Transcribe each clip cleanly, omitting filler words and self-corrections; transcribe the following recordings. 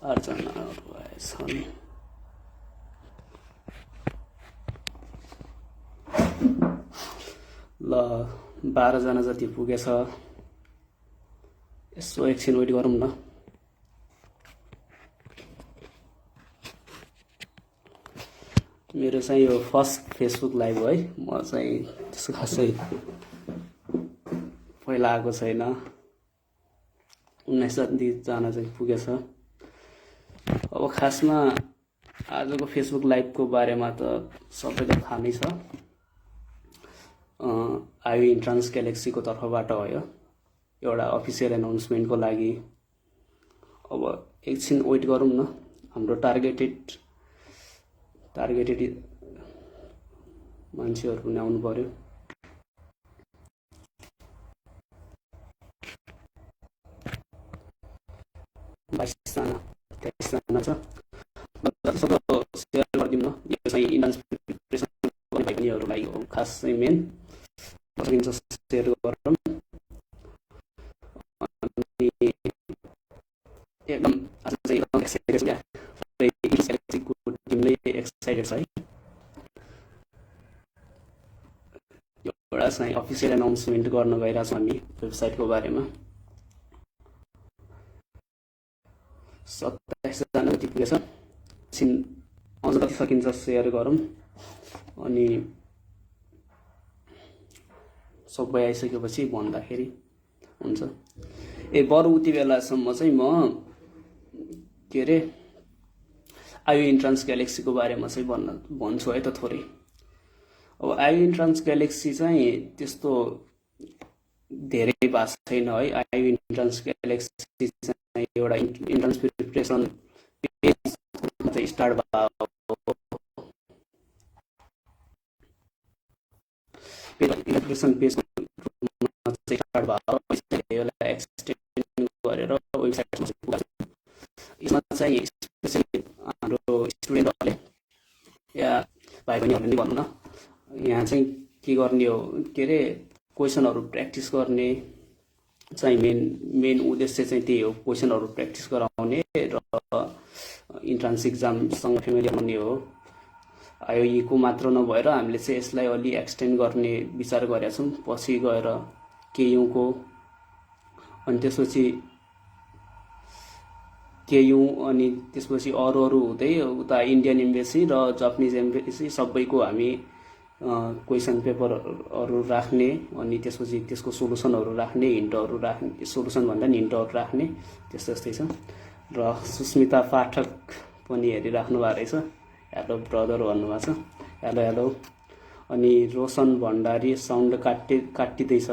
4जनाहरू आएछन्। ल 12जना जति पुगेछ। यसो एकछिन वेट गरौँ न। मेरो चाहिँ यो फर्स्ट फेसबुक लाइभ हो है। म चाहिँ त्यस्तो खासै पहिला आएको छैन। 19 जतिजना चाहिँ पुगेछ। अब खासमा आजको फेसबुक लाइभको बारेमा त सबैलाई थाहा नै छ। आइओ इन्ट्रान्स ग्यालेक्सीको तर्फबाट हो यो एउटा अफिसियल एनाउन्समेन्टको लागि। अब एकछिन वेट गरौँ न। हाम्रो टार्गेटेड मान्छेहरू पनि आउनु पर्यो। बाइसजना 23जना छ। जतिसक्दो सेयर गरिदिउँ न। यो चाहिँ इन्ट्रान्स प्रिपरेसन गर्ने भाइ बहिनीहरूलाई हो खास चाहिँ मेन। सकिन्छ सेयर गरौँ। अनि एकदम आज चाहिँ एकदम एक्साइटेड छु क्या। ग्यालेक्सीको टिमले एक्साइटेड छ है। एउटा चाहिँ अफिसियल एनाउन्समेन्ट गर्न गइरहेको छौँ हामी वेबसाइटको बारेमा। 27जना जति पुगेछ। एकछिन अझ जति सकिन्छ सेयर गरौँ। अनि सबै आइसकेपछि भन्दाखेरि हुन्छ। बरु उति बेलासम्म चाहिँ म के अरे आइओ इन्ट्रान्स ग्यालेक्सीको बारेमा चाहिँ भन्छु है त थोरै। अब आइओ इन्ट्रान्स ग्यालेक्सी चाहिँ त्यस्तो धेरै भएको छैन है। आइओ इन्ट्रान्स ग्यालेक्सी चाहिँ एउटा इन्ट्रान्स प्रिपरेसन पेज चाहिँ स्टार्ट भएको प्रिपरेसन पेज स्टार्ट भयो। यसलाई एक्सटेन्ड गरेर वेबसाइटमा पुग्छ। यसमा चाहिँ स्पेसली हाम्रो स्टुडेन्टहरूले या भाइ बहिनीहरूले नि भनौँ न, यहाँ चाहिँ के गर्ने हो के अरे क्वेसनहरू प्र्याक्टिस गर्ने चाहिँ मेन उद्देश्य चाहिँ त्यही हो। क्वेसनहरू प्र्याक्टिस गराउने र इन्ट्रान्स इक्जामसँग फेमिलियर हुने हो। आइओईको मात्र नभएर हामीले चाहिँ यसलाई अलि एक्सटेन्ड गर्ने विचार गरेका छौँ। पछि गएर केयुको अनि त्यसपछि केयु अनि त्यसपछि अरू हुँदै उता इन्डियन एम्बेसी र जापानिज एम्बेसी सबैको हामी क्वेसन पेपरहरू राख्ने अनि त्यसपछि त्यसको सोलुसनहरू राख्ने, हिन्टहरू राख्ने, सोलुसन भन्दा नि हिन्टहरू राख्ने त्यस्तै छ। र सुस्मिता पाठक पनि हेरिराख्नु भएको रहेछ। हेलो ब्रदर भन्नुभएको छ। हेलो। अनि रोशन भण्डारी साउन्ड काटिँदैछ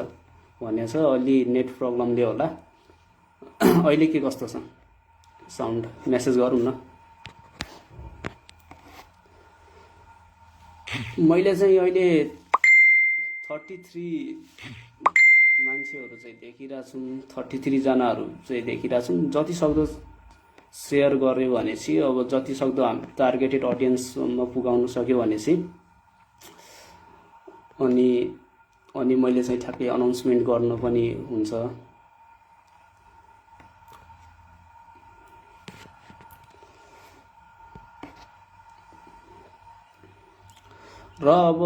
भनेको छ। अलि नेट प्रब्लमले होला। अहिले के कस्तो छ साउन्ड? मेसेज गरौँ न। मैले चाहिँ अहिले 33 मान्छेहरू चाहिँ देखिरहेको छु। 33 जनाहरू चाहिँ देखिरहेको छु। जति सक्दो सेयर गर्यो भनेपछि अब जति सक्दो हामी टार्गेटेड अडियन्समा पुगाउन सक्यो भनेपछि अनि मैले चाहिँ ठ्याक्कै अनाउन्समेन्ट गर्न पनि हुन्छ। र अब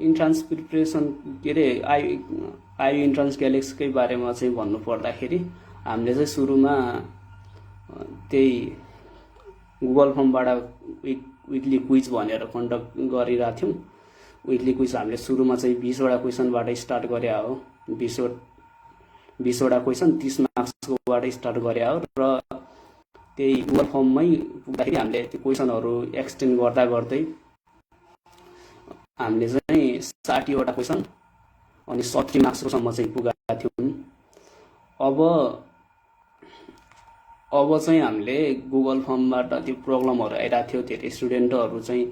इन्ट्रान्स प्रिपरेसन के अरे आइओ इन्ट्रान्स ग्यालेक्सीकै बारेमा चाहिँ भन्नु पर्दाखेरि हामीले चाहिँ सुरुमा त्यही गुगल फर्मबाट विकली क्विज भनेर कन्डक्ट गरिरहेको थियौँ। विकली क्विज हामीले सुरुमा चाहिँ 20वटा क्वेसनबाट स्टार्ट गरे हो। 20वटा क्वेसन 30 मार्क्सकोबाट स्टार्ट गरे हो। र त्यही गुगल फर्ममै पुग्दाखेरि हामीले त्यो क्वेसनहरू एक्सटेन्ड गर्दै हामीले चाहिँ 60वटा क्वेसन अनि 70 मार्क्सकोसम्म चाहिँ पुगेका थियौँ। अब चाहिँ हामीले गुगल फर्मबाट त्यो प्रब्लमहरू आइरहेको थियो। धेरै स्टुडेन्टहरू चाहिँ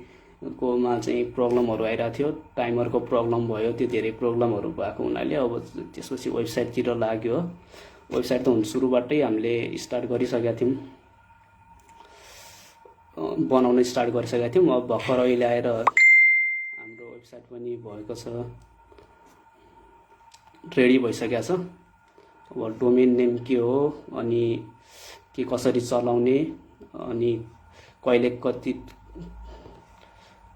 कोमा चाहिँ प्रब्लमहरू आइरहेको थियो। टाइमरको प्रब्लम भयो। त्यो धेरै प्रब्लमहरू भएको हुनाले अब त्यसपछि वेबसाइटतिर लाग्यो। वेबसाइट त सुरुबाटै हामीले स्टार्ट गरिसकेका थियौँ, बनाउन स्टार्ट गरिसकेका थियौँ। अब भर्खर अहिले आएर हाम्रो वेबसाइट पनि भएको छ, रेडी भइसकेको छ। अब डोमेन नेम के हो अनि के कसरी चलाउने अनि कहिले कति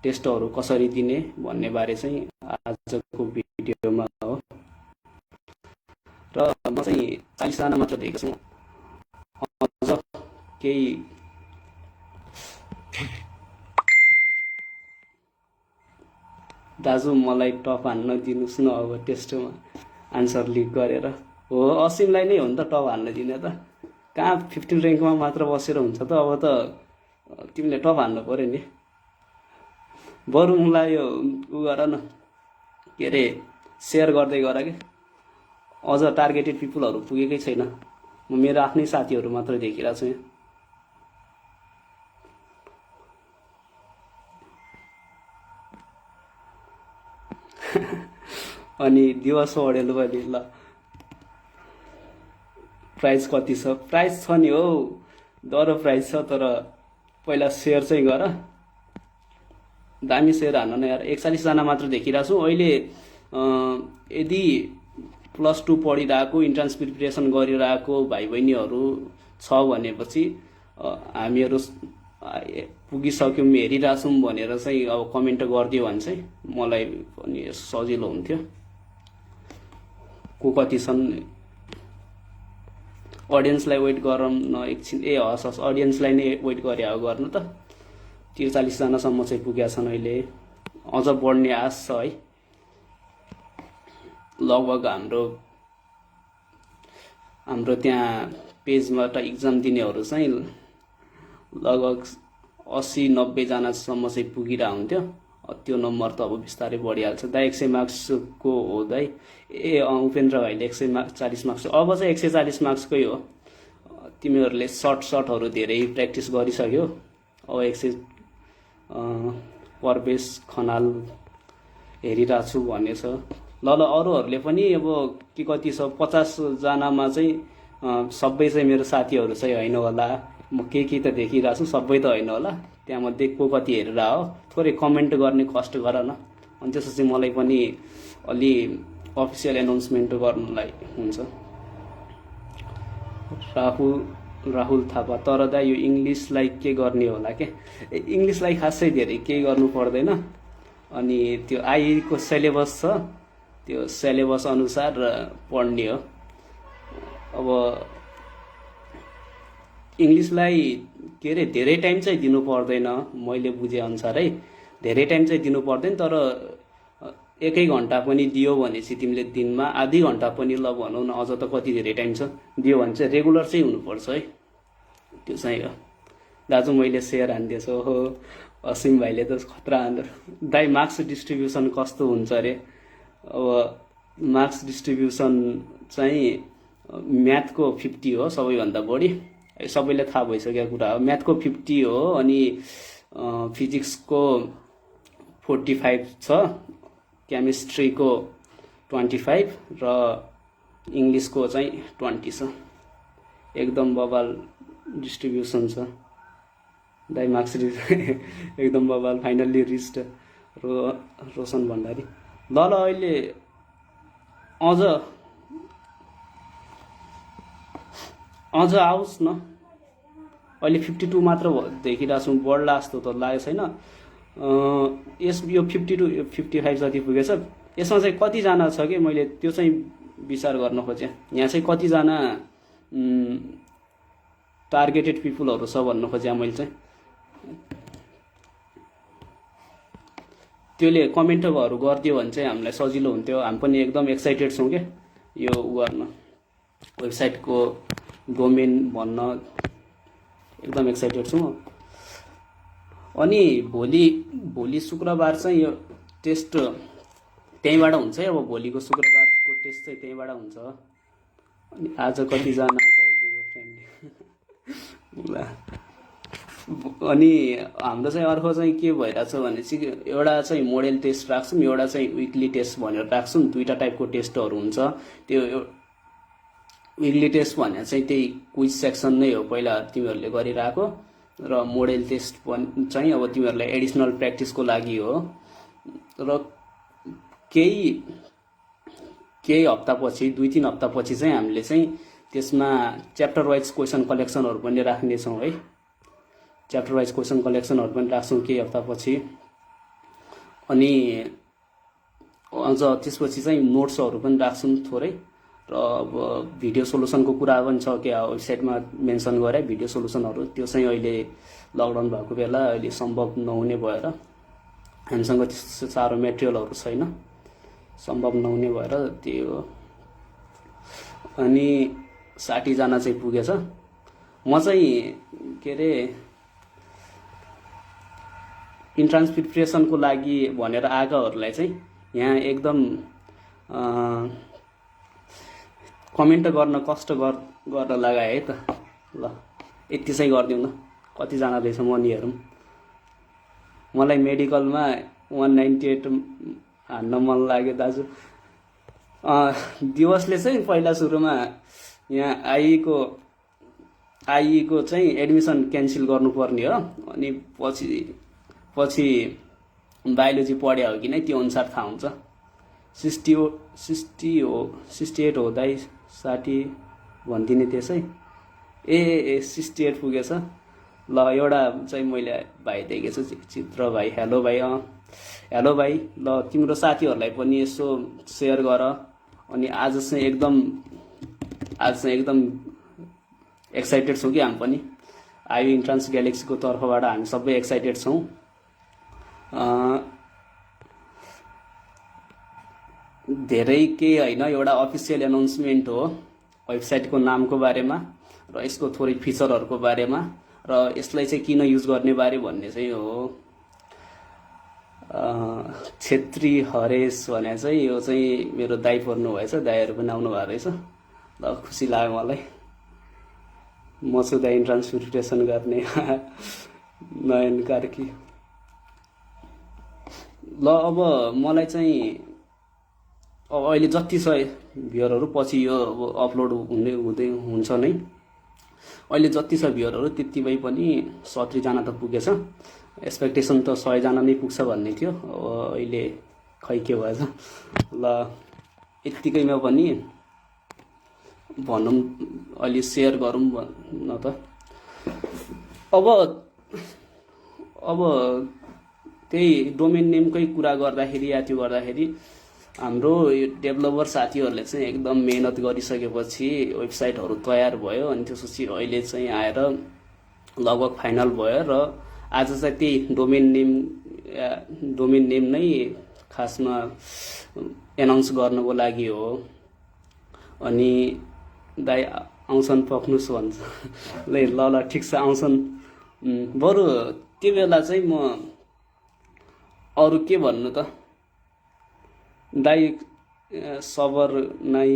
टेस्टहरू कसरी दिने भन्ने बारे चाहिँ आजको भिडियोमा हो। र म चाहिँ 40 जना मात्र दिएको छु। अझ केही दाजु मलाई टप हान्न दिनुस् न अब टेस्टमा आन्सर लिक गरेर। हो, असीमलाई नै हो नि त टप हान्न दिने त, कहाँ 15 र्याङ्कमा मात्र बसेर हुन्छ त। अब त तिमीले टप हान्नु पर्यो नि। बरु मलाई यो उ गर न, के अरे सेयर गर्दै गर कि। अझ टार्गेटेड पिपुलहरू पुगेकै छैन, म मेरो आफ्नै साथीहरू मात्र देखिरहेको छु यहाँ। अनि दिवस पौडेल पनि ल प्राइस कति छ? प्राइस छ नि हौ, दरो प्राइस छ, तर पहिला सेयर चाहिँ गर। दामी सेयर हान्न न यार। 41 जना मात्र देखिरहेको छु अहिले। यदि +2 पढिरहेको, इन्ट्रान्स प्रिपरेसन गरिरहेको भाइ बहिनीहरू छ भनेपछि हामीहरू पुगिसक्यौँ, हेरिरहेछौँ भनेर चाहिँ अब कमेन्ट गरिदियो भने चाहिँ मलाई पनि सजिलो हुन्थ्यो। को कति छन् अडियन्सलाई वेट गरौँ न एकछिन। ए हस् हस्, अडियन्सलाई नै वेट गरे हो गर्नु त। 43 जनासम्म चाहिँ पुगेका छन् अहिले, अझ बढ्ने आश छ है। लगभग हाम्रो त्यहाँ पेजबाट इक्जाम दिनेहरू चाहिँ लगभग 80-90 जनासम्म चाहिँ पुगिरहेको हुन्थ्यो। त्यो नम्बर त अब बिस्तारै बढिहाल्छ। दाइ 100 मार्क्सको हो दाइ? ए उपेन्द्र भाइले 140 मार्क्स। अब चाहिँ 140 मार्क्सकै हो। तिमीहरूले सर्टहरू धेरै प्र्याक्टिस गरिसक्यो। अब 100 परवेश खनाल हेरिरहेको छु भनेछ। ल अरूहरूले पनि अब के कति छ, 50 जनामा चाहिँ सबै चाहिँ मेरो साथीहरू चाहिँ होइन होला। म के त देखिरहेको छु, सबै त होइन होला। त्यहाँमध्ये को कति हेरेर हो, थोरै कमेन्ट गर्ने कष्ट गर न। अनि त्यसपछि मलाई पनि अलि अफिसियल एनाउन्समेन्ट गर्नलाई हुन्छ। राहुल थापा, तर दा यो इङ्ग्लिसलाई के गर्ने होला के? इङ्ग्लिसलाई खासै धेरै केही गर्नु पर्दैन। अनि त्यो आइको सिलेबस छ, त्यो सिलेबस अनुसार पढ्ने हो। अब इङ्ग्लिसलाई के अरे धेरै टाइम चाहिँ दिनु पर्दैन, मैले बुझे अनुसारै धेरै टाइम चाहिँ दिनु पर्दैन। तर 1 घन्टा पनि दियो भनेपछि तिमीले दिनमा आधी घन्टा पनि ल भनौँ न, अझ त कति धेरै टाइम छ, दियो भने चाहिँ रेगुलर चाहिँ हुनुपर्छ है। त्यो चाहिँ हो। दाजु मैले सेयर हानिदिएछु। हो, असीम भाइले त खतरा हान्नु। दाइ मार्क्स डिस्ट्रिब्युसन कस्तो हुन्छ अरे? अब मार्क्स डिस्ट्रिब्युसन चाहिँ म्याथको 50 हो सबैभन्दा बढी। सबैलाई थाहा भइसकेको कुरा हो। म्याथको 50 हो, अनि फिजिक्सको 45 छ, केमिस्ट्रीको 25 र इङ्ग्लिसको चाहिँ 20 छ। एकदम बबाल डिस्ट्रिब्युसन छ दाइ। मार्क्स एकदम बबाल। Finally reached Roshan Bhandari. ल अहिले अझ आओस् न। अहिले 52 मात्र देखिरहेको छु, बढ्ला जस्तो त लागेको छैन। यो 52 55 जति पुगेछ। यसमा चाहिँ कतिजना छ कि मैले त्यो चाहिँ विचार गर्न खोजेँ। यहाँ चाहिँ कतिजना टार्गेटेड पिपुलहरू छ भन्न खोजेँ मैले चाहिँ। त्यसले कमेन्टहरू गरिदियो भने चाहिँ हामीलाई सजिलो हुन्थ्यो। हामी पनि एकदम एक्साइटेड छौँ क्या यो गर्न, वेबसाइटको डोमेन भन्न एकदम एक्साइटेड छु। अनि भोलि शुक्रबार चाहिँ यो टेस्ट त्यहीँबाट हुन्छ है। अब भोलिको शुक्रबारको टेस्ट चाहिँ त्यहीँबाट हुन्छ। अनि आज कतिजना भाउजूको फ्रेन्ड अनि हाम्रो चाहिँ अर्को चाहिँ के भइरहेछ भने चाहिँ एउटा चाहिँ मोडेल टेस्ट राख्छौँ, एउटा चाहिँ विकली टेस्ट भनेर राख्छौँ। 2टा टाइपको टेस्टहरू हुन्छ। त्यो विकली टेस्ट भने चाहिँ त्यही क्विज सेक्सन नै हो, पहिला तिमीहरूले गरिरहेको। र मोडेल टेस्ट चाहिँ अब तिमीहरूलाई एडिसनल प्र्याक्टिसको लागि हो। र केही हप्तापछि 2-3 हप्तापछि चाहिँ हामीले चाहिँ त्यसमा च्याप्टर वाइज क्वेसन कलेक्सनहरू पनि राख्नेछौँ है। च्याप्टर वाइज क्वेसन कलेक्सनहरू पनि राख्छौँ केही हप्तापछि। अनि अझ त्यसपछि चाहिँ नोट्सहरू पनि राख्छौँ थोरै। र अब भिडियो सोलुसनको कुरा पनि छ कि वेबसाइटमा मेन्सन गरे भिडियो सोलुसनहरू, त्यो चाहिँ अहिले लकडाउन भएको बेला अहिले सम्भव नहुने भएर हामीसँग त्यस्तो साह्रो मेटेरियलहरू छैन, सम्भव नहुने भएर त्यही हो। अनि 60 जना चाहिँ पुगेछ। म चाहिँ के अरे इन्ट्रान्स प्रिपरेसनको लागि भनेर आएकाहरूलाई चाहिँ यहाँ एकदम कमेन्ट गर्न कष्ट गर्न लगाए है त। ल यति चाहिँ गरिदिउँ न, कतिजना रहेछ म नि हेरौँ। मलाई मेडिकलमा 198 हान्न मन लाग्यो दाजु। दिवसले चाहिँ पहिला सुरुमा यहाँ आइएको चाहिँ एडमिसन क्यान्सल गर्नुपर्ने हो। अनि पछि बायोलोजी पढ्या हो कि नै त्यो अनुसार थाहा हुन्छ। 68 हो दाइ, 60 भनिदिने त्यसै। ए 68 पुगेछ। ल एउटा चाहिँ मैले भाइ देखेछु, चित्र भाइ। हेलो भाइ। हेलो भाइ। ल तिम्रो साथीहरूलाई पनि यसो सेयर गर। अनि आज चाहिँ एकदम एक्साइटेड छौँ कि हामी पनि। आइबी इन्ट्रान्स ग्यालेक्सीको तर्फबाट हामी सबै एक्साइटेड छौँ। धेरै केही होइन, एउटा अफिसियल एनाउन्समेन्ट हो वेबसाइटको नामको बारेमा र यसको थोरै फिचरहरूको बारेमा र यसलाई चाहिँ किन युज गर्ने बारे भन्ने चाहिँ हो। छेत्री हरेश भने चाहिँ यो चाहिँ मेरो दाइ पर्नु भएछ, दाइहरू पनि आउनु भएको रहेछ। ल खुसी लाग्यो मलाई। म छु दाइ इन्ट्रान्स प्रिपरेसन गर्ने नयन कार्की। ल अब मलाई चाहिँ अब अहिले जति छ भ्युअरहरू, पछि यो अब अपलोड हुन्छ नै। अहिले जति छ भ्युअरहरू त्यतिमै पनि 70 जना त पुगेछ। एक्सपेक्टेसन त 100 जना नै पुग्छ भन्ने थियो। अब अहिले खै के भएछ। ल यत्तिकैमा पनि भनौँ अलि सेयर गरौँ न त। अब त्यही डोमेन नेमकै कुरा गर्दाखेरि या त्यो गर्दाखेरि हाम्रो डेभलपर साथीहरूले चाहिँ एकदम मेहनत गरिसकेपछि वेबसाइटहरू तयार भयो। अनि त्यसपछि अहिले चाहिँ आएर लगभग फाइनल भयो र आज चाहिँ त्यही डोमेन नेम नै खासमा एनाउन्स गर्नको लागि हो। अनि दाइ आउँछन् पक्नुस् भन्छ। ल ठिक छ आउँछन्। बरु त्यो बेला चाहिँ म अरू के भन्नु त दाइ, सबर नै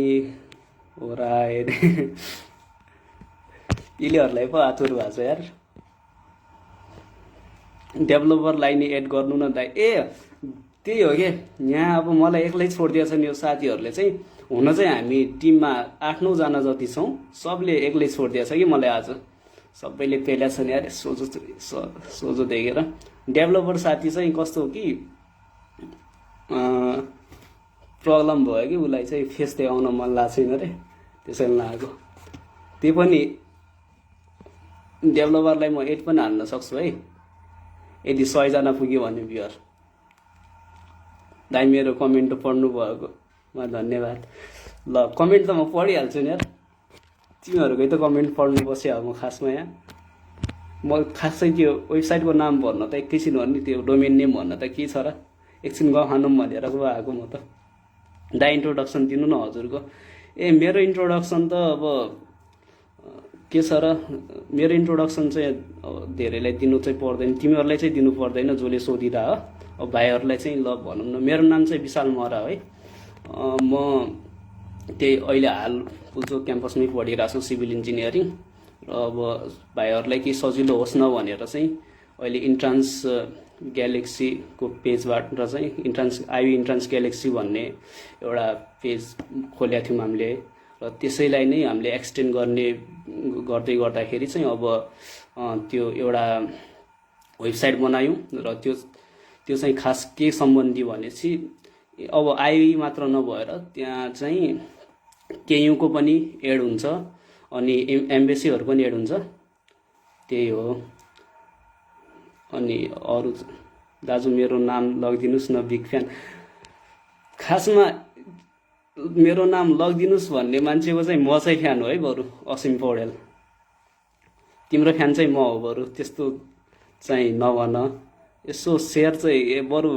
हो र यिनीहरूलाई पो आतुर भएको छ यार। डेभलपरलाई नि एड गर्नु न दाइ। ए त्यही हो कि यहाँ अब मलाई एक्लै छोडिदिएछ नि यो साथीहरूले चाहिँ। हुन चाहिँ हामी टिममा 8-9 जना जति छौँ, सबले एक्लै छोडिदिएछ कि मलाई आज। सबैले पेल्या छन् यार सोझो देखेर। डेभलपर साथी चाहिँ कस्तो हो कि प्रब्लम भयो कि उसलाई चाहिँ फेस देखाउन मन लाग्छ छैन अरे, त्यसैले नआएको। त्यो पनि डेभलपरलाई म एड पनि हाल्न सक्छु है यदि 100 जना पुग्यो भने भ्युअर। दाइ मेरो कमेन्ट पढ्नु भएकोमा धन्यवाद। ल कमेन्ट त म पढिहाल्छु नि यार, तिमीहरूकै त कमेन्ट पढ्नु बस्यो म खासमा यहाँ। म खासै त्यो वेबसाइटको नाम भन्न त एकैछिन हो नि, त्यो डोमेन नेम भन्न त के छ र, एकछिन गफानौँ भनेर पो आएको म त। दा इन्ट्रोडक्सन दिनु न हजुरको। ए मेरो इन्ट्रोडक्सन त अब के छ र, मेरो इन्ट्रोडक्सन चाहिँ धेरैलाई दिनु चाहिँ पर्दैन, तिमीहरूलाई चाहिँ दिनु पर्दैन जसले सोधिरह हो। अब भाइहरूलाई चाहिँ ल भनौँ न, मेरो नाम चाहिँ विशाल महरा है। म त्यही अहिले हाल पुल्चोक क्याम्पसमै पढिरहेको छु सिभिल इन्जिनियरिङ। र अब भाइहरूलाई केही सजिलो होस् न भनेर चाहिँ अहिले इन्ट्रान्स ग्यालेक्सीको पेजबाट चाहिँ आइबी इन्ट्रान्स ग्यालेक्सी भन्ने एउटा पेज खोलेका थियौँ हामीले। र त्यसैलाई नै हामीले एक्सटेन्ड गर्दै गर्दाखेरि चाहिँ अब त्यो एउटा वेबसाइट बनायौँ। र त्यो चाहिँ खास के सम्बन्धी भनेपछि अब आइबी मात्र नभएर त्यहाँ चाहिँ केयुको पनि एड हुन्छ अनि एमबेसीहरू पनि एड हुन्छ, त्यही हो। अनि अरू दाजु मेरो नाम लगिदिनुस् न बिग फ्यान। खासमा मेरो नाम लगिदिनुस् भन्ने मान्छेको चाहिँ म चाहिँ फ्यान हो है, बरु असीम पौडेल। तिम्रो फ्यान चाहिँ म हो, बरु त्यस्तो चाहिँ नभन। यसो सेयर चाहिँ बरु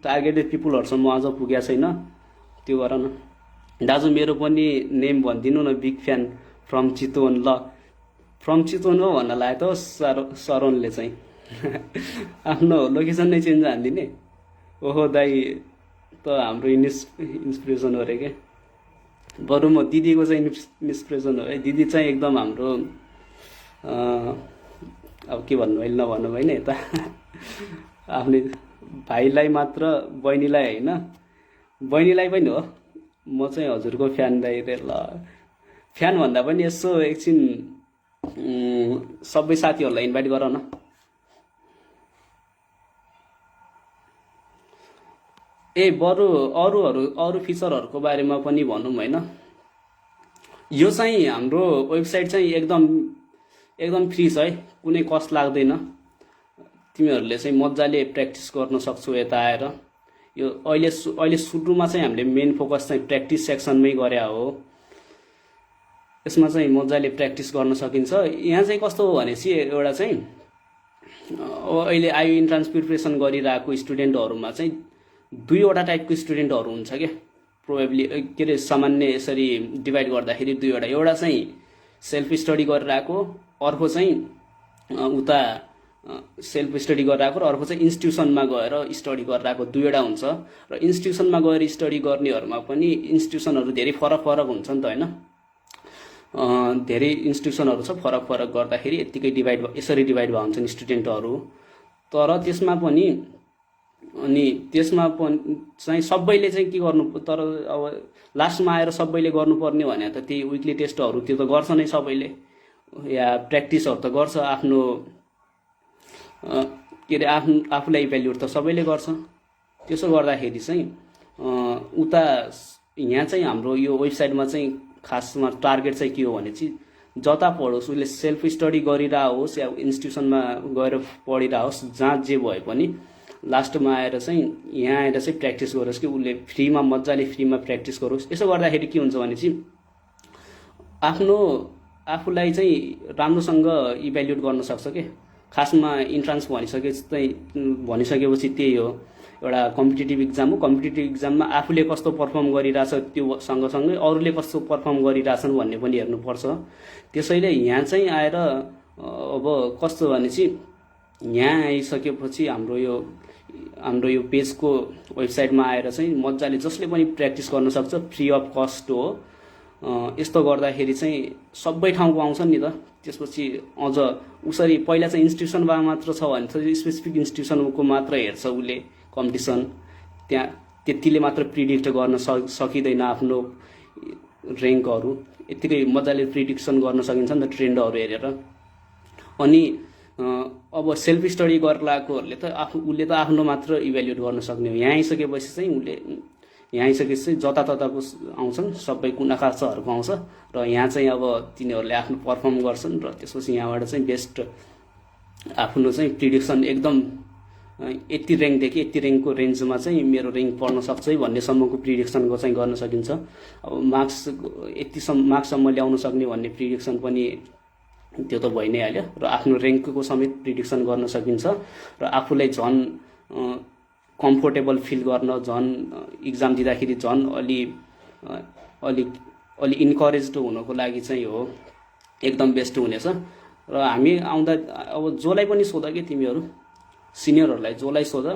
टार्गेटेड पिपुलहरूसम्म अझ पुगेको छैन, त्यो गर न। दाजु मेरो पनि नेम भनिदिनु न, बिग फ्यान फ्रम चितवन। ल फ्रम चितवन हो भन्न लाग्यो त सरोनले चाहिँ आफ्नो लोकेसन नै चेन्ज हानिदिने। ओहो दाइ त हाम्रो इन्सपिरेसन हो अरे के। बरु म दिदीको चाहिँ इन्सपिरेसन हो है। दिदी चाहिँ एकदम हाम्रो अब के भन्नु अहिले नभन्नु होइन यता आफ्नै भाइलाई मात्र, बहिनीलाई होइन, बहिनीलाई पनि हो। म चाहिँ हजुरको फ्यान दाइ रे। ल फ्यान भन्दा पनि यसो एकछिन सबै साथीहरूलाई इन्भाइट गर न। ए बरु अरू फिचरहरूको बारेमा पनि भनौँ होइन। यो चाहिँ हाम्रो वेबसाइट चाहिँ एकदम फ्री छ है, कुनै कस्ट लाग्दैन। तिमीहरूले चाहिँ मजाले प्र्याक्टिस गर्न सक्छौ यता आएर। यो अहिले सुरुमा चाहिँ हामीले मेन फोकस चाहिँ प्र्याक्टिस सेक्सनमै गरे हो। यसमा चाहिँ मजाले प्र्याक्टिस गर्न सकिन्छ। यहाँ चाहिँ कस्तो हो भनेपछि एउटा चाहिँ अहिले आयु इन्ट्रान्स प्रिपरेसन गरिरहेको स्टुडेन्टहरूमा चाहिँ दुईवटा टाइपको स्टुडेन्टहरू हुन्छ क्या, प्रोबेबली के अरे सामान्य यसरी डिभाइड गर्दाखेरि दुईवटा। एउटा चाहिँ सेल्फ स्टडी गरिरहेको, अर्को चाहिँ उता सेल्फ स्टडी गरिरहेको, र अर्को चाहिँ इन्स्टिट्युसनमा गएर स्टडी गरिरहेको, दुईवटा हुन्छ। र इन्स्टिट्युसनमा गएर स्टडी गर्नेहरूमा पनि इन्स्टिट्युसनहरू धेरै फरक हुन्छ नि त होइन। धेरै इन्स्टिट्युसनहरू छ, फरक गर्दाखेरि यत्तिकै यसरी डिभाइड भएको हुन्छन् स्टुडेन्टहरू। तर त्यसमा पनि चाहिँ सबैले चाहिँ के गर्नु, तर अब लास्टमा आएर सबैले गर्नुपर्ने भने त त्यही विकली टेस्टहरू त्यो त गर्छ नै सबैले, या प्र्याक्टिसहरू त गर्छ आफ्नो के अरे आफूलाई इभ्यालुएट त सबैले गर्छ। त्यसो गर्दाखेरि चाहिँ उता यहाँ चाहिँ हाम्रो यो वेबसाइटमा चाहिँ खासमा टार्गेट चाहिँ के हो भने चाहिँ जता पढोस् उसले सेल्फ स्टडी गरिरहोस् या इन्स्टिट्युसनमा गएर पढिरहोस्, जहाँ जे भए पनि लास्टमा आएर चाहिँ यहाँ आएर चाहिँ प्र्याक्टिस गरोस् कि उसले फ्रीमा मजाले प्र्याक्टिस गरोस्। यसो गर्दाखेरि के हुन्छ भने चाहिँ आफूलाई चाहिँ राम्रोसँग इभ्यालुएट गर्न सक्छ के। खासमा इन्ट्रान्स भनिसकेपछि त्यही हो, एउटा कम्पिटिटिभ इक्जाम हो। कम्पिटिटिभ इक्जाममा आफूले कस्तो पर्फर्म गरिरहेछ त्यो सँगसँगै अरूले कस्तो पर्फर्म गरिरहेछन् भन्ने पनि हेर्नुपर्छ। त्यसैले यहाँ चाहिँ आएर अब कस्तो भने चाहिँ यहाँ आइसकेपछि हाम्रो यो पेजको वेबसाइटमा आएर चाहिँ मजाले जसले पनि प्र्याक्टिस गर्न सक्छ, फ्री अफ कस्ट हो। यस्तो गर्दाखेरि चाहिँ सबै ठाउँको आउँछन् नि त। त्यसपछि अझ उसरी पहिला चाहिँ इन्स्टिट्युसनमा मात्र छ भने चाहिँ स्पेसिफिक इन्स्टिट्युसनको मात्र हेर्छ उसले कम्पिटिसन, त्यहाँ त्यतिले मात्र प्रिडिक्ट गर्न सकिँदैन आफ्नो र्याङ्कहरू। यत्तिकै मजाले प्रिडिक्सन गर्न सकिन्छ नि त ट्रेन्डहरू हेरेर। अनि अब सेल्फ स्टडी गरेर आएकोहरूले त उसले त आफ्नो मात्र इभ्यालुएट गर्न सक्ने हो। यहाँ आइसकेपछि चाहिँ जतातताको आउँछन्, सबै कुना खाँचाहरूको आउँछ र यहाँ चाहिँ अब तिनीहरूले आफ्नो पर्फर्म गर्छन् र त्यसपछि यहाँबाट चाहिँ बेस्ट आफ्नो चाहिँ प्रिडिक्सन एकदम यति र्याङ्कदेखि यति र्याङ्कको रेन्जमा चाहिँ मेरो र्याङ्क पर्न सक्छ है भन्नेसम्मको प्रिडिक्सनको चाहिँ गर्न सकिन्छ। अब मार्क्ससम्म ल्याउन सक्ने भन्ने प्रिडिक्सन पनि त्यो त भइ नै हाल्यो, र आफ्नो र्याङ्कको समेत प्रिडिक्सन गर्न सकिन्छ। र आफूलाई झन् कम्फोर्टेबल फिल गर्न, झन् इक्जाम दिँदाखेरि झन् अलि इन्करेज्ड हुनको लागि चाहिँ हो, एकदम बेस्ट हुनेछ। र हामी आउँदा अब जसलाई पनि सोध कि तिमीहरू सिनियरहरूलाई जसलाई सोध,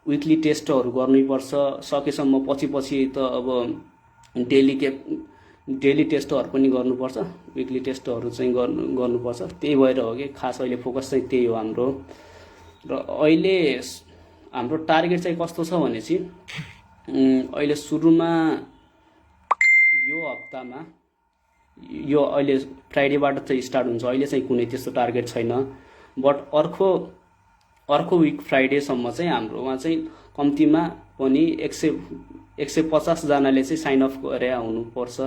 विकली टेस्टहरू गर्नुपर्छ सकेसम्म। पछि त अब डेली टेस्टहरू पनि गर्नुपर्छ, विकली टेस्टहरू चाहिँ गर्नुपर्छ। त्यही भएर हो कि खास अहिले फोकस चाहिँ त्यही हो हाम्रो। र अहिले हाम्रो टार्गेट चाहिँ कस्तो छ भने चाहिँ अहिले सुरुमा यो हप्तामा यो अहिले फ्राइडेबाट चाहिँ स्टार्ट हुन्छ। अहिले चाहिँ कुनै त्यस्तो टार्गेट छैन, बट अर्को विक फ्राइडेसम्म चाहिँ हाम्रोमा चाहिँ कम्तीमा पनि 150 जनाले चाहिँ साइन अप गरे आउनुपर्छ,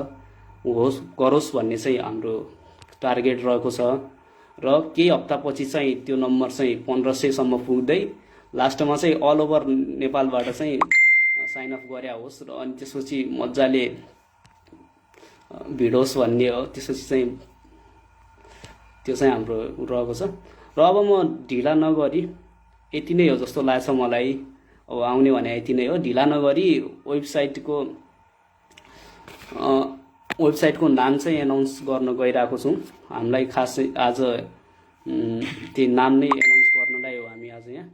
गरोस् भन्ने चाहिँ हाम्रो टार्गेट रहेको छ। र केही हप्तापछि चाहिँ त्यो नम्बर चाहिँ 1500 सम्म पुग्दै लास्टमा चाहिँ अल ओभर नेपालबाट चाहिँ साइन अप गरे होस् र अनि त्यसपछि मजाले भिडोस् भन्ने हो। त्यसपछि चाहिँ त्यो चाहिँ हाम्रो रहेको छ र अब म ढिला नगरी यति नै हो जस्तो लाग्छ मलाई। अब आउने भने यति नै हो, ढिला नगरी वेबसाइटको नाम चाहिँ एनाउन्स गर्न गइरहेको छौँ। हामीलाई खास आज त्यो नाम नै एनाउन्स गर्नलाई हो हामी आज यहाँ।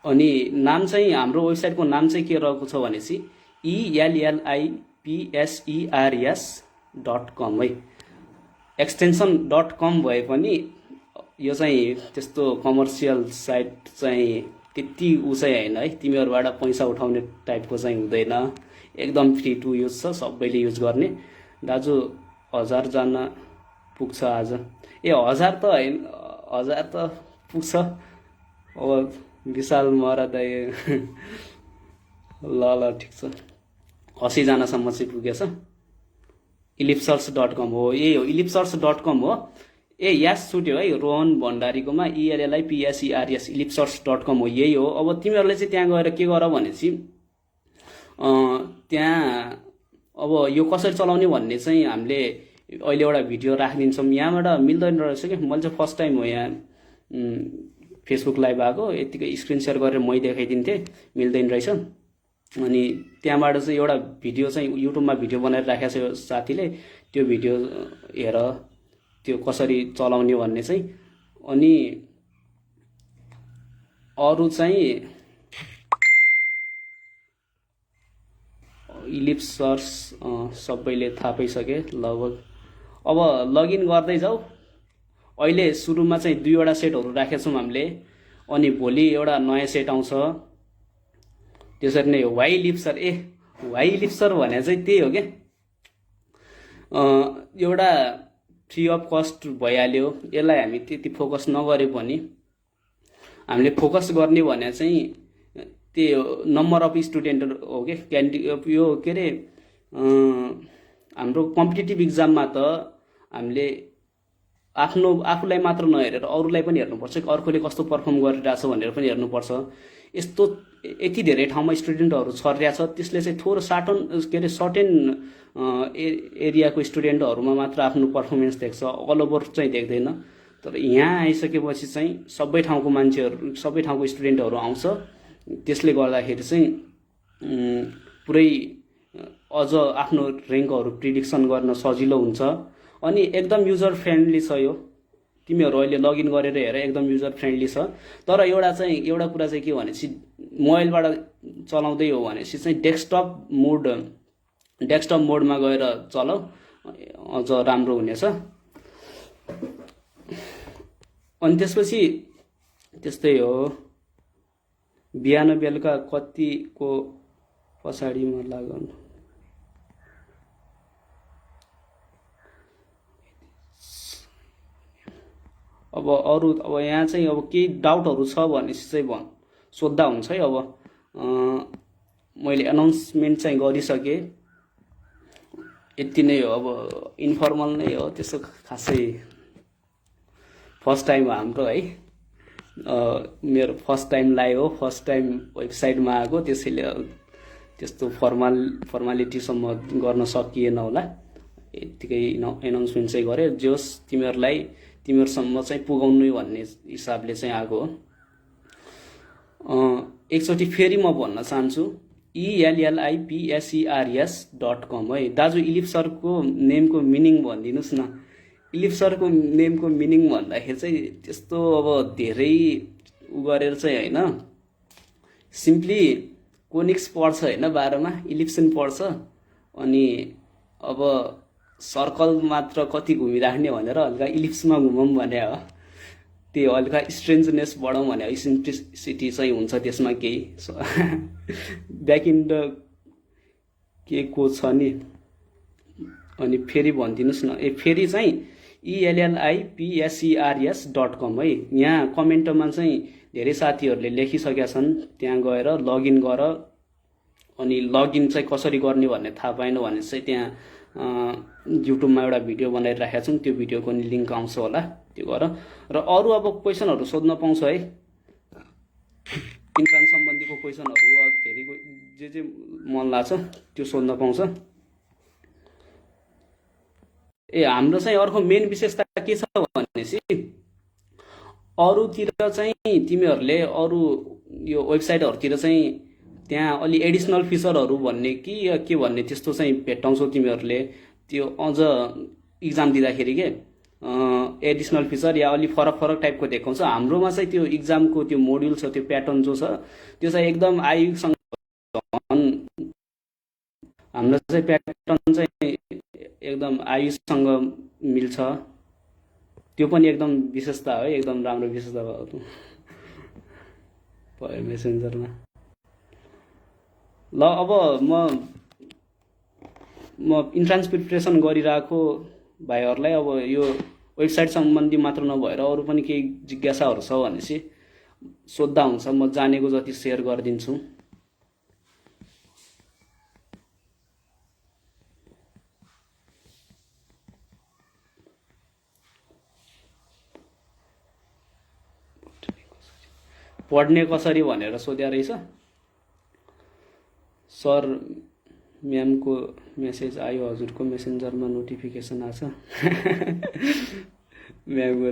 अनि नाम चाहिँ हाम्रो वेबसाइटको नाम चाहिँ के रहेको छ भनेपछि ELLIPSERS.com है। एक्सटेन्सन .com भए पनि यो चाहिँ त्यस्तो कमर्सियल साइट चाहिँ त्यति उ चाहिँ होइन है, तिमीहरूबाट पैसा उठाउने टाइपको चाहिँ हुँदैन, एकदम फ्री टु युज छ, सबैले युज गर्ने। दाजु 1000 जना पुग्छ आज। ए 1000 त होइन, 1000 त पुग्छ। अब विशाल मरा दाइ ल ठिक छ, 80 जनासम्म चाहिँ पुगेछ। ellipsers.com हो, यही हो ellipsers.com हो। ए यास छुट्यो है, रोहन भण्डारीकोमा ELLIPSERS ellipsers.com हो, यही हो। अब तिमीहरूले चाहिँ त्यहाँ गएर के गर भनेपछि त्यहाँ अब यो कसरी चलाउने भन्ने चाहिँ हामीले अहिले एउटा भिडियो राखिदिन्छौँ। यहाँबाट मिल्दैन रहेछ कि, मैले चाहिँ फर्स्ट टाइम हो यहाँ फेसबुक लाइभ आएको, यतिकै स्क्रिन सेयर गरेर मै देखाइदिन्थेँ, मिल्दैन रहेछ। अनि त्यहाँबाट चाहिँ एउटा भिडियो चाहिँ युट्युबमा भिडियो बनाएर राखेको छ साथीले, त्यो भिडियो हेर त्यो कसरी चलाउने भन्ने चाहिँ। अनि अरू चाहिँ इलिप्सर्स सबैले थाहा पाइसके लगभग। अब लगइन गर्दै जाऊ। अहिले सुरुमा चाहिँ 2वटा सेटहरू राखेका छौँ हामीले, अनि भोलि एउटा नयाँ सेट आउँछ। त्यसरी नै हो। वाइ लिप्सर, वाइ लिप्सर भने चाहिँ त्यही हो क्या, एउटा फ्री अफ कस्ट भइहाल्यो। यसलाई हामी त्यति फोकस नगरे पनि हामीले फोकस गर्ने भने चाहिँ त्यो नम्बर अफ स्टुडेन्ट हो कि यो के अरे हाम्रो कम्पिटिटिभ इक्जाममा त हामीले आफूलाई मात्र नहेरेर अरूलाई पनि हेर्नुपर्छ, अर्कोले कस्तो पर्फर्म गरिरहेछ भनेर पनि हेर्नुपर्छ। यस्तो यति धेरै ठाउँमा स्टुडेन्टहरू छरिया छ, त्यसले चाहिँ थोरै सर्टेन एरियाको स्टुडेन्टहरूमा मात्र आफ्नो पर्फर्मेन्स देख्छ, अल ओभर चाहिँ देख्दैन। तर यहाँ आइसकेपछि चाहिँ सबै ठाउँको मान्छेहरू, सबै ठाउँको स्टुडेन्टहरू आउँछ। त्यसले गर्दाखेरि चाहिँ पुरै अझ आफ्नो र्याङ्कहरू प्रिडिक्सन गर्न सजिलो हुन्छ। अनि एकदम युजर फ्रेन्डली छ यो, तिमीहरू अहिले लगइन गरेर हेर, एकदम युजर फ्रेन्डली छ। तर एउटा कुरा चाहिँ के भनेपछि मोबाइलबाट चलाउँदै हो भनेपछि चाहिँ डेस्कटप मोडमा गएर चलाऊ, अझ राम्रो हुनेछ। अनि त्यसपछि त्यस्तै हो, बिहान बेलुका कतिको पछाडिमा लागौँ। अब अरू अब यहाँ चाहिँ अब केही डाउटहरू छ भनेपछि चाहिँ सोद्धा हुन्छ है। अब मैले एनाउन्समेन्ट चाहिँ गरिसकेँ, यति नै हो। अब इन्फर्मल नै हो, त्यस्तो खासै फर्स्ट टाइम हो हाम्रो है, मेरो फर्स्ट टाइम लाइभ हो, फर्स्ट टाइम वेबसाइटमा आएको, त्यसैले त्यस्तो फर्मालिटीसम्म गर्न सकिएन होला। यतिकै एनाउन्समेन्ट चाहिँ गरेँ, जोस् तिमीहरूसम्म चाहिँ पुगाउनु भन्ने हिसाबले चाहिँ आएको हो। एकचोटि फेरि म भन्न चाहन्छु, ELLIPSERS.com है। दाजु इलिप्सरको नेमको मिनिङ भनिदिनुहोस् न। इलिप्सरको नेमको मिनिङ भन्दाखेरि चाहिँ त्यस्तो अब धेरै उ गरेर चाहिँ होइन, सिम्पली कोनिक्स पढ्छ होइन, 12मा इलिप्सन पढ्छ। अनि अब सर्कल मात्र कति घुमिराख्ने भनेर हल्का इलिप्समा घुमौँ भने हो, त्यो हल्का स्ट्रेन्जनेस बढाउँ भने हो, सिम्प्लिसिटी चाहिँ हुन्छ त्यसमा केही ब्याक इन द के को छ नि। अनि फेरि भनिदिनुहोस् न, फेरि चाहिँ ELLIPSERS.com है। यहाँ कमेन्टमा चाहिँ धेरै साथीहरूले लेखिसकेका छन्, त्यहाँ गएर लगइन गर। अनि लगइन चाहिँ कसरी गर्ने भन्ने थाहा पाएन भने चाहिँ त्यहाँ युट्युबमा एउटा भिडियो बनाइराखेका छौँ, त्यो भिडियोको नि लिङ्क आउँछ होला, त्यो गर। र अरू अब क्वेसनहरू सोध्न पाउँछ है, इन्ट्रान्स सम्बन्धीको क्वेसनहरू धेरैको जे मन लाग्छ त्यो सोध्न पाउँछ। हाम्रो चाहिँ अर्को मेन विशेषता के छ भनेपछि अरूतिर चाहिँ तिमीहरूले अरू यो वेबसाइटहरूतिर चाहिँ त्यहाँ अलि एडिसनल फिचरहरू भन्ने कि के भन्ने त्यस्तो चाहिँ भेट्टाउँछौ तिमीहरूले, त्यो अझ इक्जाम दिँदाखेरि के एडिसनल फिचर या अलि फरक फरक टाइपको देखाउँछ। हाम्रोमा चाहिँ त्यो इक्जामको त्यो मोड्युल छ, त्यो प्याटर्न जो छ त्यो चाहिँ एकदम आयुसँग, हाम्रो चाहिँ प्याटर्न चाहिँ एकदम आयुसँग मिल्छ, त्यो पनि एकदम विशेषता हो, एकदम राम्रो विशेषता भयो मेसेन्जरमा। ल अब म इन्ट्रान्स प्रिपरेसन गरिरहेको भाइहरूलाई अब यो वेबसाइट सम्बन्धी मात्र नभएर अरू पनि केही जिज्ञासाहरू छ भनेपछि सोद्धा हुन्छ, म जानेको जति सेयर गरिदिन्छु। पढ्ने कसरी भनेर सोध्या रहेछ सर, म्यामको मेसेज आयो, हजुरको मेसेन्जरमा नोटिफिकेसन आछ म्यामको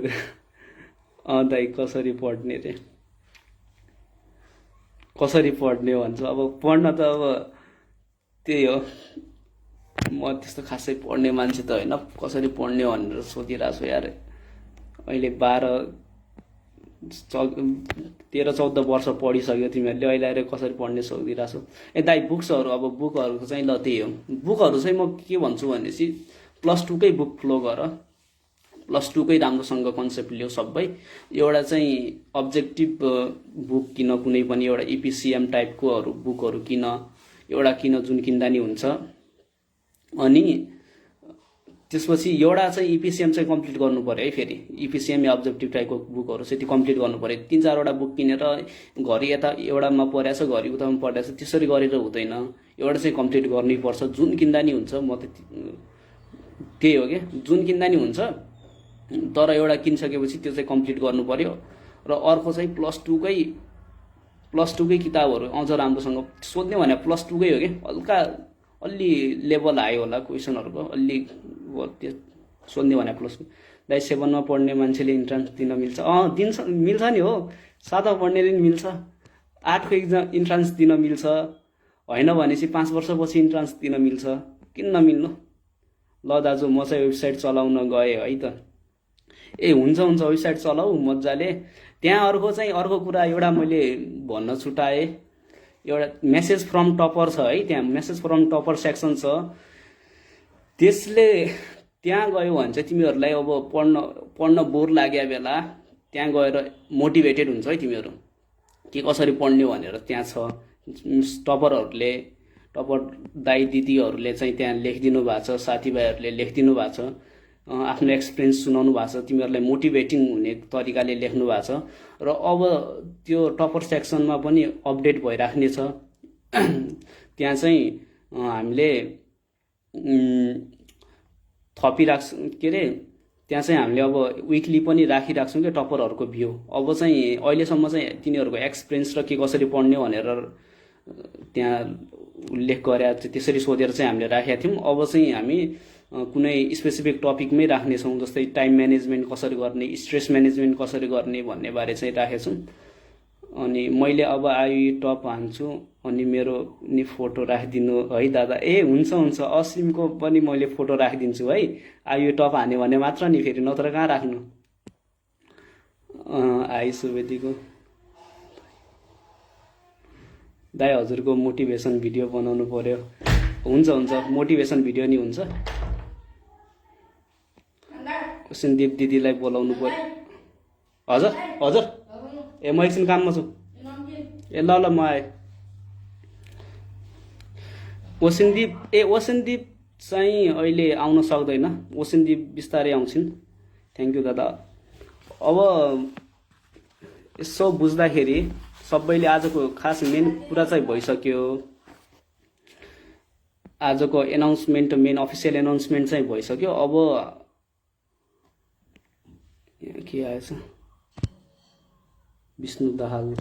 दाइ कसरी पढ्ने रे, कसरी पढ्ने भन्छ। अब पढ्न त अब त्यही हो, म त्यस्तो खासै पढ्ने मान्छे त होइन, कसरी पढ्ने भनेर सोधिरहेको छु यार। अहिले 13-14 वर्ष पढिसक्यो तिमीहरूले, अहिले आएर कसरी पढ्ने सोधिरहेको छौ। दाइ बुक्सहरू, अब बुकहरूको चाहिँ ल त्यही हो, बुकहरू चाहिँ म के भन्छु भनेपछि +2 कै बुक फ्लो गर, +2 कै राम्रोसँग कन्सेप्ट लियो सबै। एउटा चाहिँ अब्जेक्टिभ बुक किन, कुनै पनि एउटा इपिसिएम टाइपकोहरू बुकहरू किन, एउटा किन जुन किन्दा नि हुन्छ। अनि त्यसपछि एउटा चाहिँ इपिसिएम चाहिँ कम्प्लिट गर्नु पर्यो है, फेरि इपिसिएम या अब्जेक्टिभ टाइपको बुकहरू चाहिँ कम्प्लिट गर्नु पर्यो। 3-4वटा बुक किनेर घरि यता एउटामा पढाएछ घरि उतामा पढाएछ त्यसरी गरेर हुँदैन, एउटा चाहिँ कम्प्लिट गर्नै पर्छ, जुन किन्दा नि हुन्छ। म त त्यही हो कि, जुन किन्दा नि हुन्छ, तर एउटा किनिसकेपछि त्यो चाहिँ कम्प्लिट गर्नु पर्यो। र अर्को चाहिँ +2 कै किताबहरू अझ राम्रोसँग सोध्ने भने +2 कै हो कि, हल्का अलि लेभल हाई होला क्वेसनहरूको, अलि त्यो सोध्ने भने +2। दाइ 7मा पढ्ने मान्छेले इन्ट्रान्स दिन मिल्छ? मिल्छ नि हो, 7मा पढ्नेले नि मिल्छ, 8को इक्जाम इन्ट्रान्स दिन मिल्छ, होइन भनेपछि 5 वर्षपछि इन्ट्रान्स दिन मिल्छ, किन नमिल्नु। ल दाजु म चाहिँ वेबसाइट चलाउन गएँ है त। हुन्छ वेबसाइट चलाऊ मजाले। त्यहाँ अर्को कुरा एउटा मैले भन्न छुटाएँ, एउटा मेसेज फ्रम टपर छ है, त्यहाँ मेसेज फ्रम टपर सेक्सन छ, त्यसले त्यहाँ गयो भने चाहिँ तिमीहरूलाई अब पढ्न बोर लाग्यो बेला त्यहाँ गएर मोटिभेटेड हुन्छ है तिमीहरू के कसरी पढ्ने भनेर। त्यहाँ छ टपर दाइ दिदीहरूले चाहिँ त्यहाँ लेखिदिनु भएको छ, साथीभाइहरूले लेखिदिनु भएको छ, आफ्नो एक्सपिरियन्स सुनाउनु भएको छ, तिमीहरूलाई मोटिभेटिङ हुने तरिकाले लेख्नु भएको छ। र अब त्यो टपर सेक्सनमा पनि अपडेट भइराख्ने छ। त्यहाँ चाहिँ हामीले थपिराख्छौँ के अरे, त्यहाँ चाहिँ हामीले अब विकली पनि राखिराख्छौँ कि टपरहरूको भ्यू। अब चाहिँ अहिलेसम्म चाहिँ तिनीहरूको एक्सपिरियन्स र के कसरी पढ्ने भनेर त्यहाँ उल्लेख गरे, त्यसरी सोधेर चाहिँ हामीले राखेका थियौँ। अब चाहिँ हामी कुनै स्पेसिफिक टपिकमै राख्नेछौँ, जस्तै टाइम म्यानेजमेन्ट कसरी गर्ने, स्ट्रेस म्यानेजमेन्ट कसरी गर्ने भन्ने बारे चाहिँ राखेछौँ। अनि मैले अब आयु टप हान्छु अनि मेरो नि फोटो राखिदिनु है दादा। हुन्छ असिमको पनि मैले फोटो राखिदिन्छु है, आयु टप हाने भने मात्र नि, फेरि नत्र कहाँ राख्नु। आई सुवेदीको दाइ हजुरको मोटिभेसन भिडियो बनाउनु पर्यो। हुन्छ मोटिभेसन भिडियो नि हुन्छ। सन्दीप दिदीलाई बोलाउनु पर्यो। हजुर म एकछिन काममा छु। ल म आएँ। ओसन्दीप चाहिँ अहिले आउन सक्दैन, ओसन्दीप बिस्तारै आउँछिन्। थ्याङ्क यू दादा। अब यसो बुझ्दाखेरि सबैले आजको खास मेन कुरा चाहिँ भइसक्यो। आजको एनाउन्समेन्ट मेन अफिसियल एनाउन्समेन्ट चाहिँ भइसक्यो। अब के आएछ विष्णु दाहाल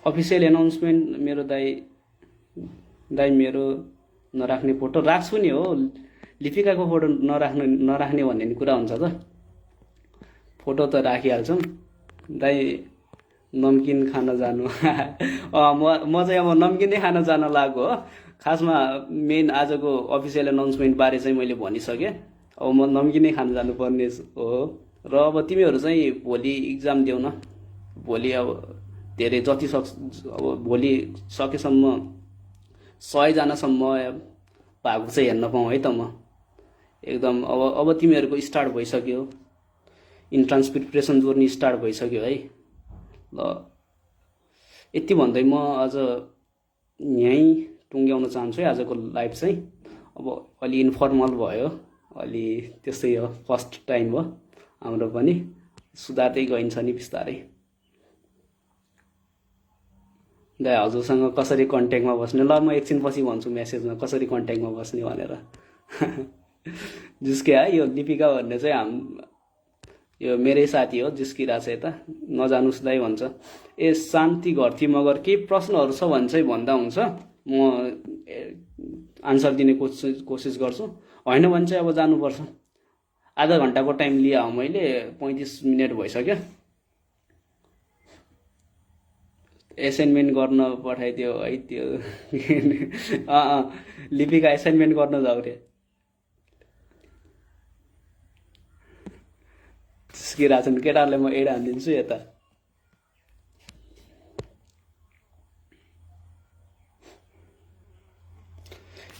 अफिसियल एनाउन्समेन्ट मेरो दाइ मेरो नराख्ने फोटो राख्छु नि हो। लिपिकाको फोटो नराख्ने भन्ने कुरा हुन्छ त। फोटो त राखिहाल्छौँ। दाइ नमकिन खान जानु म चाहिँ अब नमकिनै खान जान लागेको हो। खासमा मेन आजको अफिसियल एनाउन्समेन्ट बारे चाहिँ मैले भनिसकेँ। अब म नमकिनै खान जानुपर्ने हो। र अब तिमीहरू चाहिँ भोलि इक्जाम देऊ न। भोलि अब धेरै जति सक्छ अब भोलि सकेसम्म 100 जनासम्म भएको चाहिँ हेर्न पाऊँ है त म एकदम। अब तिमीहरूको स्टार्ट भइसक्यो। इन्ट्रान्स प्रिपरेसन जोर्नी स्टार्ट भइसक्यो है। ल यति भन्दै म अझ यहीँ टुङ्ग्याउन चाहन्छु है आजको लाइभ चाहिँ। अब अलि इन्फर्मल भयो, अलि त्यस्तै हो, फर्स्ट टाइम हो हाम्रो पनि। सुधार्दै गइन्छ नि बिस्तारै। दाइ हजुरसँग कसरी कन्ट्याक्टमा बस्ने? ल म एकछिनपछि भन्छु मेसेजमा कसरी कन्ट्याक्टमा बस्ने भनेर। जिस्के है यो लिपिका भन्ने चाहिँ यो मेरै साथी हो, जिस्किरहेछ यता। नजानुस् दाइ भन्छ। ए शान्ति घरती मगर केही प्रश्नहरू छ भने चाहिँ भन्दा हुन्छ, म आन्सर दिने कोसिस गर्छु। होइन भने चाहिँ अब जानुपर्छ। आधा घन्टाको टाइम लिएँ मैले, 35 मिनट भइसक्यो। एसाइनमेन्ट गर्न पठाइदियो है त्यो। लिपिका एसाइनमेन्ट गर्न जाऊ रे। जिस्किरहेछन् केटाहरूलाई म एड हानिदिन्छु यता।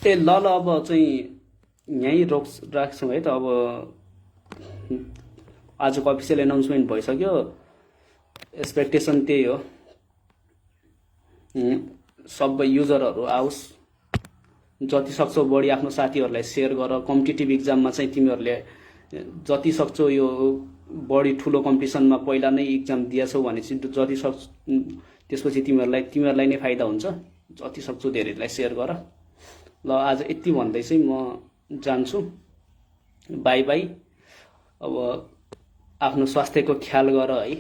ए ल अब चाहिँ यहीँ राख्छौँ है त। अब आजको अफिसियल एनाउन्समेन्ट भइसक्यो। एक्सपेक्टेसन त्यही हो, सबै युजरहरू आओस्। जति सक्छौ बढी आफ्नो साथीहरूलाई सेयर गर। कम्पिटिटिभ इक्जाममा चाहिँ तिमीहरूले जति सक्छौ यो बढी ठुलो कम्पिटिसनमा पहिला नै इक्जाम दिएछौ भनेपछि जति सक्छ त्यसपछि तिमीहरूलाई नै फाइदा हुन्छ। जति सक्छौ धेरैलाई सेयर गर। ल आज यति भन्दै चाहिँ म जान्छु। By by. अब आफ्नो स्वास्थ्यको ख्याल गर है।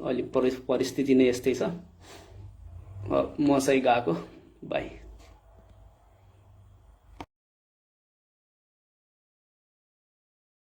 अलि परिस्थिति नै यस्तै छ। म चाहिँ गएको। बाई।